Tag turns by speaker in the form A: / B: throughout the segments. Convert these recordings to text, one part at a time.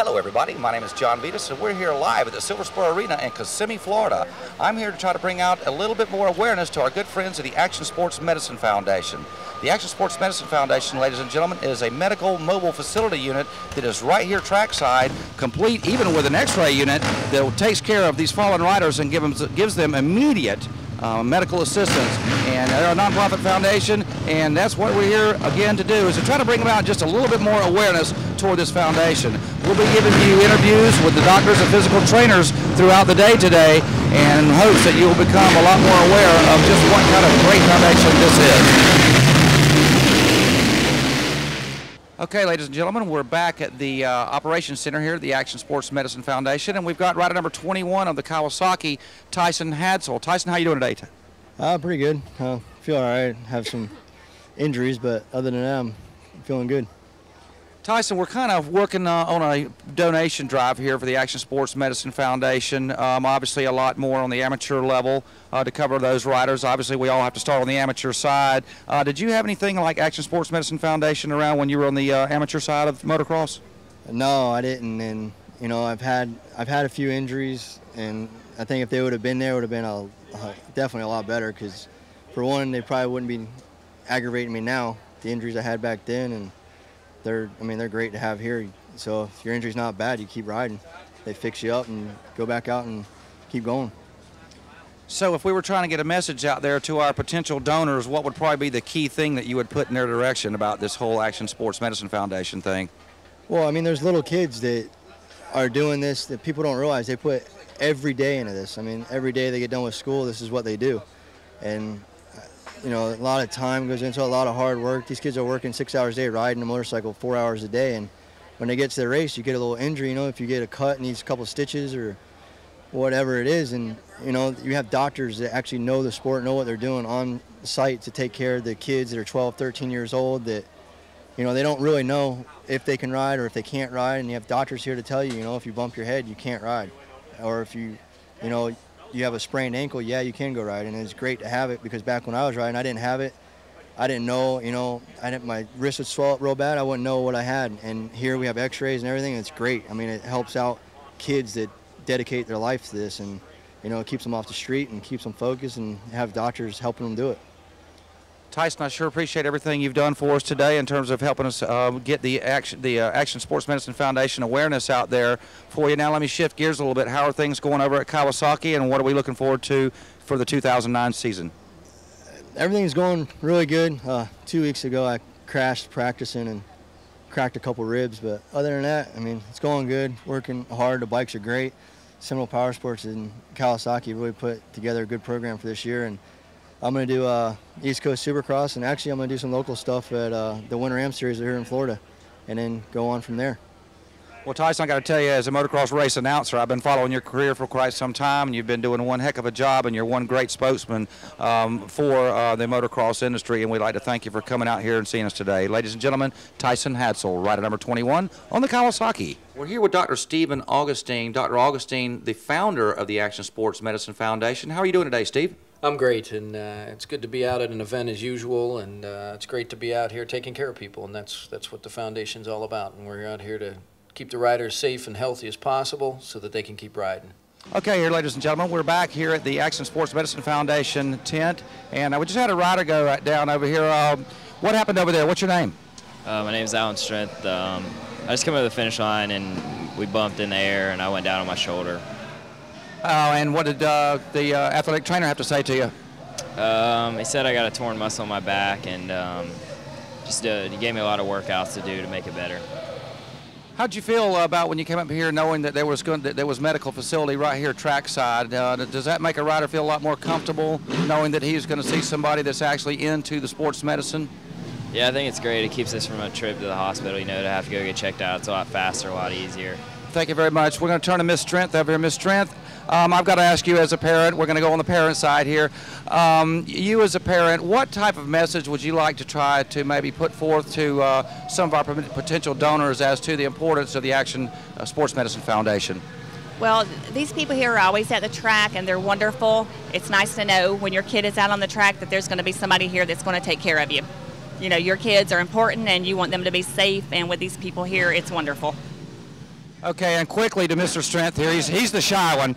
A: Hello everybody, my name is Jon Vedas and we're here live at the Silver Spur Arena in Kissimmee, Florida. I'm here to try to bring out a little bit more awareness to our good friends at the Action Sports Medicine Foundation. The Action Sports Medicine Foundation, ladies and gentlemen, is a medical mobile facility unit that is right here trackside, complete even with an x-ray unit that takes care of these fallen riders and gives them immediate medical assistance. And they're a nonprofit foundation, and that's what we're here again to do, is to try to bring about just a little bit more awareness toward this foundation. We'll be giving you interviews with the doctors and physical trainers throughout the day today, and in hopes that you'll become a lot more aware of just what kind of great foundation this is. Okay, ladies and gentlemen, we're back at the Operations Center here at the Action Sports Medicine Foundation, and we've got rider number 21 of the Kawasaki, Tyson Hadsel. Tyson, how you doing today?
B: Pretty good. Feel all right. Have some injuries, but other than that, I'm feeling good.
A: Tyson, we're kind of working on a donation drive here for the Action Sports Medicine Foundation. Obviously, a lot more on the amateur level to cover those riders. Obviously, we all have to start on the amateur side. Did you have anything like Action Sports Medicine Foundation around when you were on the amateur side of motocross?
B: No, I didn't. And you know, I've had a few injuries, and I think if they would have been there, it would have been definitely a lot better. Because for one, they probably wouldn't be aggravating me now. The injuries I had back then, and they're great to have here. So if your injury's not bad, you keep riding. They fix you up and go back out and keep going.
A: So if we were trying to get a message out there to our potential donors, what would probably be the key thing that you would put in their direction about this whole Action Sports Medicine Foundation thing?
B: Well, I mean, there's little kids that are doing this that people don't realize. They put every day into this. I mean, every day they get done with school, this is what they do. And you know, a lot of time goes into a lot of hard work. These kids are working 6 hours a day, riding a motorcycle 4 hours a day, and when they get to the race, you get a little injury, you know, if you get a cut, needs a couple of stitches or whatever it is, and you know, you have doctors that actually know the sport, know what they're doing on site to take care of the kids that are 12, 13 years old that, you know, they don't really know if they can ride or if they can't ride, and you have doctors here to tell you, you know, if you bump your head, you can't ride, or if you know, you have a sprained ankle, yeah, you can go ride. And it's great to have it, because back when I was riding, I didn't have it. I didn't know, you know, my wrist would swell up real bad. I wouldn't know what I had. And here we have x-rays and everything. And it's great. I mean, it helps out kids that dedicate their life to this, and, you know, it keeps them off the street and keeps them focused, and have doctors helping them do it.
A: Tyson, I sure appreciate everything you've done for us today in terms of helping us get the Action Sports Medicine Foundation awareness out there for you. Now let me shift gears a little bit. How are things going over at Kawasaki, and what are we looking forward to for the 2009 season?
B: Everything's going really good. 2 weeks ago I crashed practicing and cracked a couple ribs, but other than that, I mean, it's going good. Working hard. The bikes are great. Seminole Power Sports and Kawasaki really put together a good program for this year, and I'm going to do East Coast Supercross, and actually I'm going to do some local stuff at the Winter Am Series here in Florida, and then go on from there.
A: Well, Tyson, I got to tell you, as a motocross race announcer, I've been following your career for quite some time, and you've been doing one heck of a job, and you're one great spokesman for the motocross industry, and we'd like to thank you for coming out here and seeing us today. Ladies and gentlemen, Tyson Hadsel, rider number 21 on the Kawasaki. We're here with Dr. Stephen Augustine. Dr. Augustine, the founder of the Action Sports Medicine Foundation. How are you doing today, Steve?
C: I'm great, and it's good to be out at an event as usual, and it's great to be out here taking care of people, and that's what the foundation's all about, and we're out here to keep the riders safe and healthy as possible so that they can keep riding.
A: Okay, here, ladies and gentlemen, we're back here at the Action Sports Medicine Foundation tent, and we just had a rider go right down over here. What happened over there? What's your name?
D: My name is Alan Strength. I just came over the finish line, and we bumped in the air, and I went down on my shoulder.
A: And what did the athletic trainer have to say to you?
D: He said I got a torn muscle in my back, and he gave me a lot of workouts to do to make it better.
A: How'd you feel about when you came up here knowing that there was medical facility right here trackside? Does that make a rider feel a lot more comfortable knowing that he's going to see somebody that's actually into the sports medicine?
D: Yeah, I think it's great. It keeps us from a trip to the hospital, you know, to have to go get checked out. It's a lot faster, a lot easier.
A: Thank you very much. We're going to turn to Miss Strength over here. Miss Strength, I've got to ask you as a parent, we're going to go on the parent side here. You as a parent, what type of message would you like to try to maybe put forth to some of our potential donors as to the importance of the Action Sports Medicine Foundation?
E: Well, these people here are always at the track, and they're wonderful. It's nice to know when your kid is out on the track that there's going to be somebody here that's going to take care of you. You know, your kids are important, and you want them to be safe, and with these people here, it's wonderful.
A: Okay, and quickly to Mr. Strength here. He's the shy one.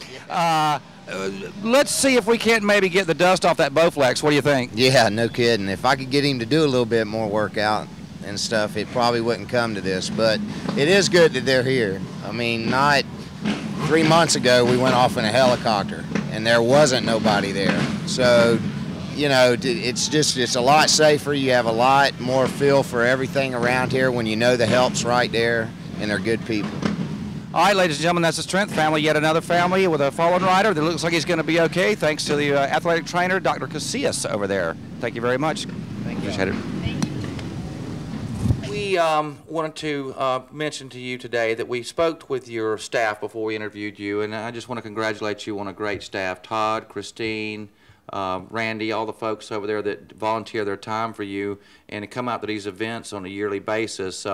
A: Let's see if we can't maybe get the dust off that Bowflex. What do you think?
F: Yeah, no kidding. If I could get him to do a little bit more workout and stuff, it probably wouldn't come to this. But it is good that they're here. I mean, not 3 months ago we went off in a helicopter and there wasn't nobody there. So, you know, it's a lot safer. You have a lot more feel for everything around here when you know the help's right there and they're good people.
A: All right, ladies and gentlemen, that's the Strength family, yet another family with a fallen rider that looks like he's going to be okay, thanks to the athletic trainer, Dr. Casillas, over there. Thank you very much.
F: Thank you.
A: Appreciate it. We wanted to mention to you today that we spoke with your staff before we interviewed you, and I just want to congratulate you on a great staff. Todd, Christine, Randy, all the folks over there that volunteer their time for you and to come out to these events on a yearly basis.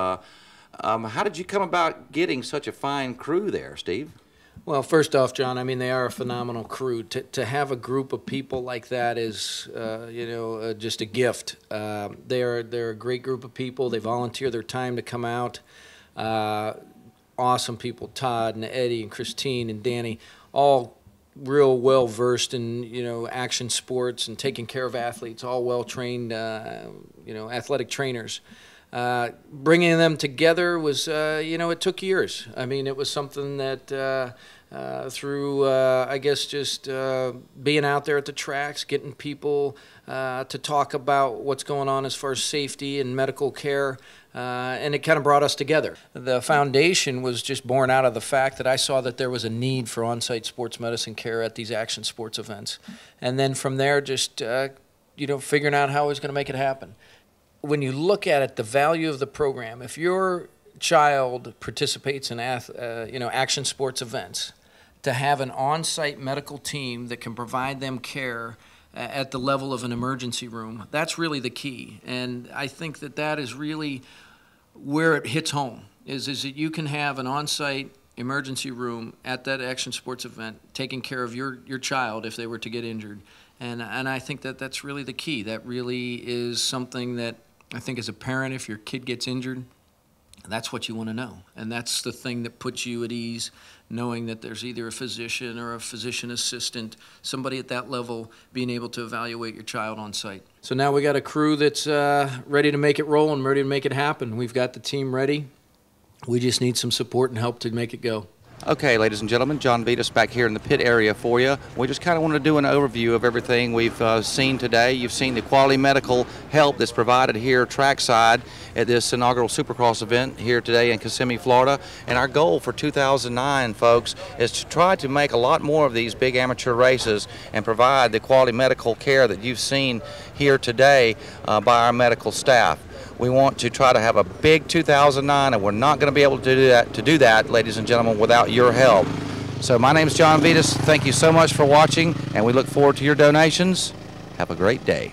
A: How did you come about getting such a fine crew there, Steve?
C: Well, first off, John, I mean, they are a phenomenal crew. To have a group of people like that is, just a gift. They're a great group of people. They volunteer their time to come out. Awesome people, Todd and Eddie and Christine and Danny, all real well versed in action sports and taking care of athletes, all well trained athletic trainers. Bringing them together was, it took years. I mean, it was something that through, I guess, just being out there at the tracks, getting people to talk about what's going on as far as safety and medical care, and it kind of brought us together. The foundation was just born out of the fact that I saw that there was a need for on-site sports medicine care at these action sports events. And then from there, just, figuring out how I was going to make it happen. When you look at it, the value of the program, if your child participates in action sports events, to have an on-site medical team that can provide them care at the level of an emergency room, that's really the key. And I think that is really where it hits home, is that you can have an on-site emergency room at that action sports event taking care of your child if they were to get injured. And I think that's really the key. That really is something that I think as a parent, if your kid gets injured, that's what you want to know. And that's the thing that puts you at ease, knowing that there's either a physician or a physician assistant, somebody at that level being able to evaluate your child on site. So now we got a crew that's ready to make it roll and ready to make it happen. We've got the team ready. We just need some support and help to make it go.
A: Okay, ladies and gentlemen, Jon Vedas back here in the pit area for you. We just kind of want to do an overview of everything we've seen today. You've seen the quality medical help that's provided here trackside at this inaugural Supercross event here today in Kissimmee, Florida. And our goal for 2009, folks, is to try to make a lot more of these big amateur races and provide the quality medical care that you've seen here today by our medical staff. We want to try to have a big 2009, and we're not going to be able to do that, ladies and gentlemen, without your help. So my name is Jon Vedas. Thank you so much for watching, and we look forward to your donations. Have a great day.